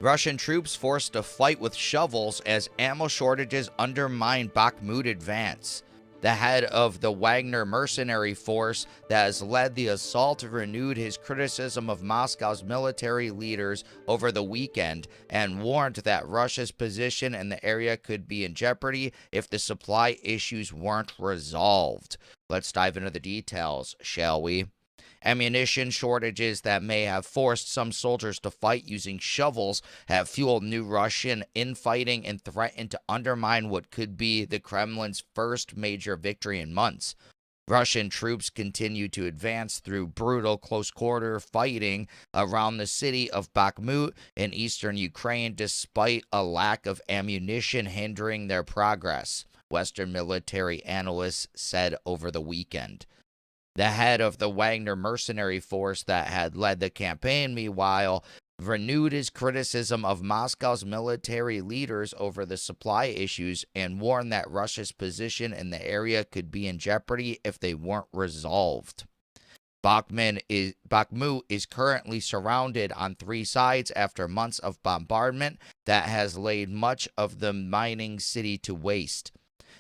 Russian troops forced to fight with shovels as ammo shortages undermine Bakhmut advance. The head of the Wagner mercenary force that has led the assault renewed his criticism of Moscow's military leaders over the weekend and warned that Russia's position in the area could be in jeopardy if the supply issues weren't resolved. Let's dive into the details, shall we? Ammunition shortages that may have forced some soldiers to fight using shovels have fueled new Russian infighting and threatened to undermine what could be the Kremlin's first major victory in months. Russian troops continue to advance through brutal close-quarter fighting around the city of Bakhmut in eastern Ukraine despite a lack of ammunition hindering their progress, Western military analysts said over the weekend. The head of the Wagner mercenary force that had led the campaign, meanwhile, renewed his criticism of Moscow's military leaders over the supply issues and warned that Russia's position in the area could be in jeopardy if they weren't resolved. Bakhmut is currently surrounded on three sides after months of bombardment that has laid much of the mining city to waste.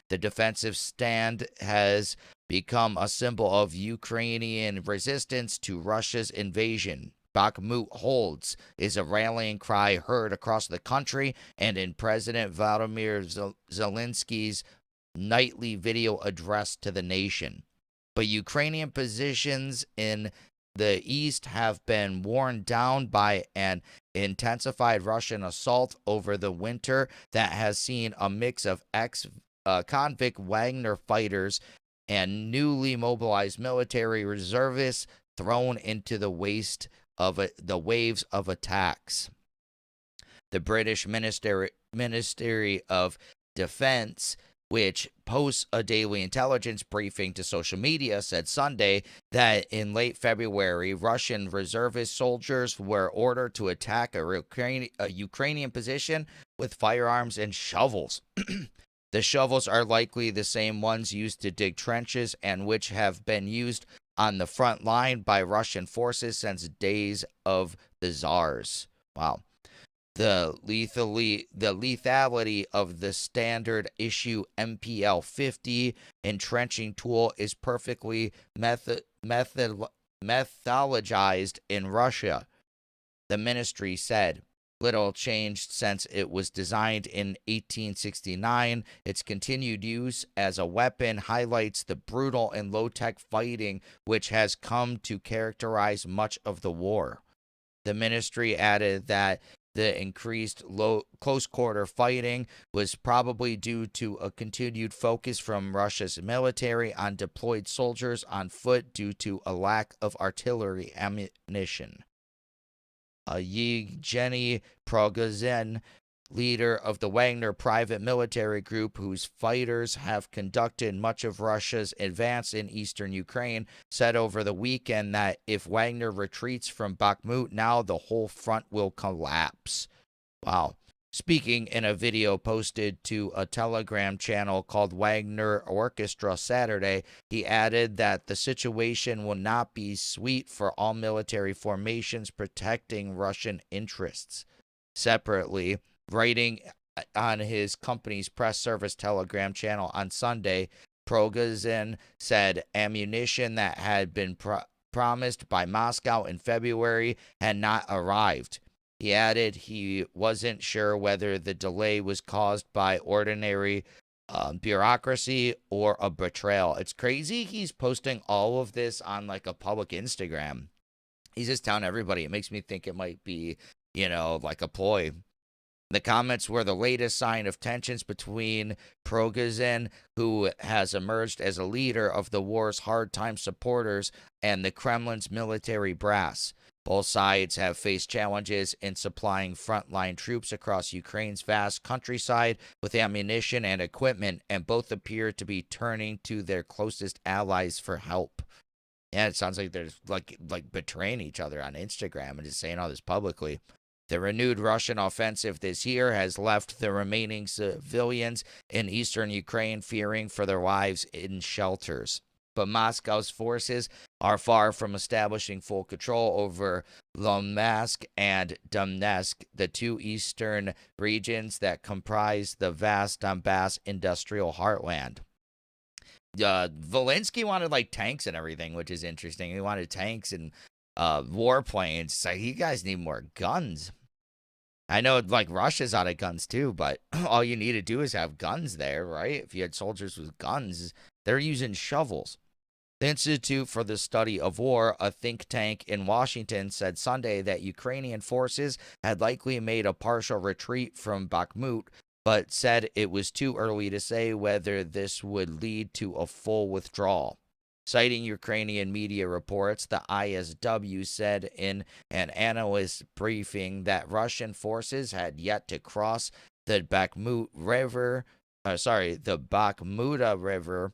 The defensive stand has become a symbol of Ukrainian resistance to Russia's invasion. Bakhmut holds is a rallying cry heard across the country and in President Vladimir Zelensky's nightly video address to the nation. But Ukrainian positions in the east have been worn down by an intensified Russian assault over the winter that has seen a mix of convict Wagner fighters and newly mobilized military reservists thrown into the waves of attacks. The British Ministry of Defense, which posts a daily intelligence briefing to social media, said Sunday that in late February, Russian reservist soldiers were ordered to attack a Ukrainian position with firearms and shovels. The shovels are likely the same ones used to dig trenches and which have been used on the front line by Russian forces since days of the Tsars. Wow. The lethality of the standard issue MPL 50 entrenching tool is perfectly methodologized in Russia, the ministry said. Little changed since it was designed in 1869. Its continued use as a weapon highlights the brutal and low-tech fighting which has come to characterize much of the war. The ministry added that the increased close-quarter fighting was probably due to a continued focus from Russia's military on deployed soldiers on foot due to a lack of artillery ammunition. Yevgeny Prigozhin, leader of the Wagner private military group whose fighters have conducted much of Russia's advance in eastern Ukraine, said over the weekend that if Wagner retreats from Bakhmut now, the whole front will collapse. Wow. Speaking in a video posted to a Telegram channel called Wagner Orchestra Saturday, he added that the situation will not be sweet for all military formations protecting Russian interests. Separately, writing on his company's press service Telegram channel on Sunday, Prigozhin said ammunition that had been promised by Moscow in February had not arrived. He added he wasn't sure whether the delay was caused by ordinary bureaucracy or a betrayal. It's crazy he's posting all of this on like a public Instagram. He's just telling everybody. It makes me think it might be, like a ploy. The comments were the latest sign of tensions between Prigozhin, who has emerged as a leader of the war's hard-time supporters, and the Kremlin's military brass. Both sides have faced challenges in supplying frontline troops across Ukraine's vast countryside with ammunition and equipment, and both appear to be turning to their closest allies for help. Yeah, it sounds like they're like betraying each other on Instagram and just saying all this publicly. The renewed Russian offensive this year has left the remaining civilians in eastern Ukraine fearing for their lives in shelters. but Moscow's forces are far from establishing full control over Luhansk and Donetsk, the two eastern regions that comprise the vast Donbass industrial heartland. Zelensky wanted like tanks and everything, which is interesting. He wanted tanks and warplanes. So you guys need more guns. I know like Russia's out of guns too, but all you need to do is have guns there, right? If you had soldiers with guns, they're using shovels. The Institute for the Study of War, a think tank in Washington, said Sunday that Ukrainian forces had likely made a partial retreat from Bakhmut, but said it was too early to say whether this would lead to a full withdrawal. Citing Ukrainian media reports, the ISW said in an analyst briefing that Russian forces had yet to cross the Bakhmuta River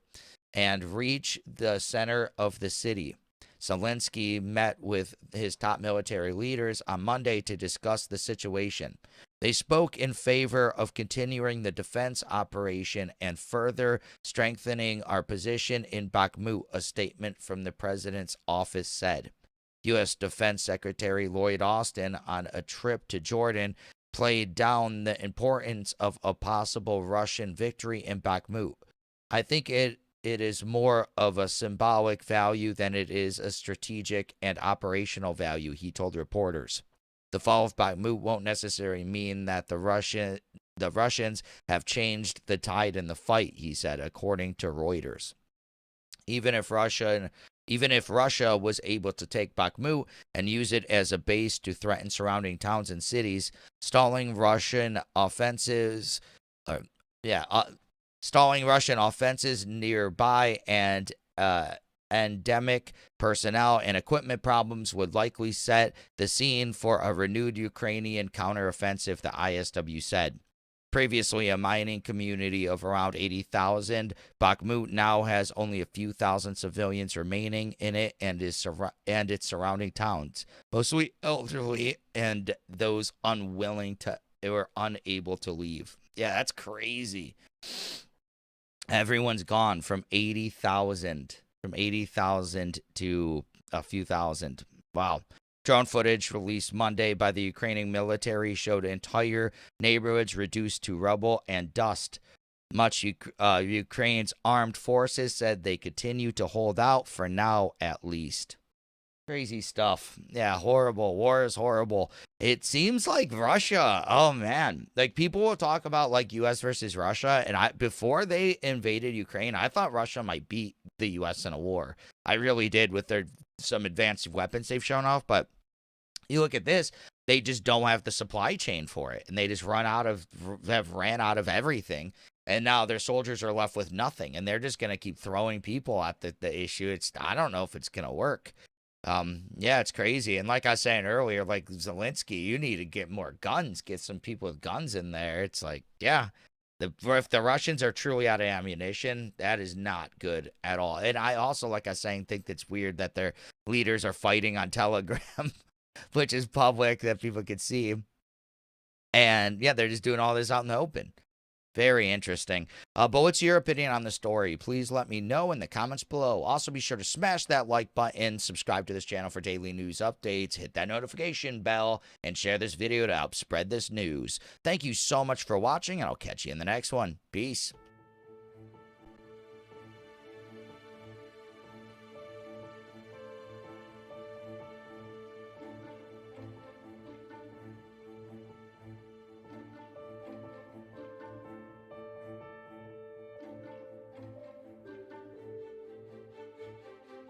and reach the center of the city. Zelensky met with his top military leaders on Monday to discuss the situation. They spoke in favor of continuing the defense operation and further strengthening our position in Bakhmut, a statement from the president's office said. U.S. Defense Secretary Lloyd Austin, on a trip to Jordan, played down the importance of a possible Russian victory in Bakhmut. I think it is more of a symbolic value than it is a strategic and operational value, he told reporters. The fall of Bakhmut won't necessarily mean that the Russians have changed the tide in the fight, he said, according to Reuters. Even if Russia was able to take Bakhmut and use it as a base to threaten surrounding towns and cities, stalling Russian offenses nearby and endemic personnel and equipment problems would likely set the scene for a renewed Ukrainian counteroffensive, the ISW said. Previously a mining community of around 80,000, Bakhmut now has only a few thousand civilians remaining in it and its surrounding towns, mostly elderly and those unable to leave. Yeah, that's crazy. Everyone's gone from 80,000 to a few thousand. Wow. Drone footage released Monday by the Ukrainian military showed entire neighborhoods reduced to rubble and dust. Ukraine's armed forces said they continue to hold out for now, at least. Crazy stuff. Yeah, horrible. War is horrible. It seems like Russia, oh man, like people will talk about like US versus Russia, and before they invaded Ukraine, I thought Russia might beat the US in a war. I really did, with some advanced weapons they've shown off, but you look at this, they just don't have the supply chain for it, and they just ran out of everything, and now their soldiers are left with nothing, and they're just going to keep throwing people at the issue. I don't know if it's going to work. Yeah, it's crazy. And like I was saying earlier, like Zelensky, you need to get more guns, get some people with guns in there. It's like, yeah, if the Russians are truly out of ammunition, that is not good at all. And I also, like I was saying, think it's weird that their leaders are fighting on Telegram, which is public that people can see. And yeah, they're just doing all this out in the open. Very interesting. But what's your opinion on the story? Please let me know in the comments below. Also, be sure to smash that like button, subscribe to this channel for daily news updates, hit that notification bell, and share this video to help spread this news. Thank you so much for watching, and I'll catch you in the next one. Peace.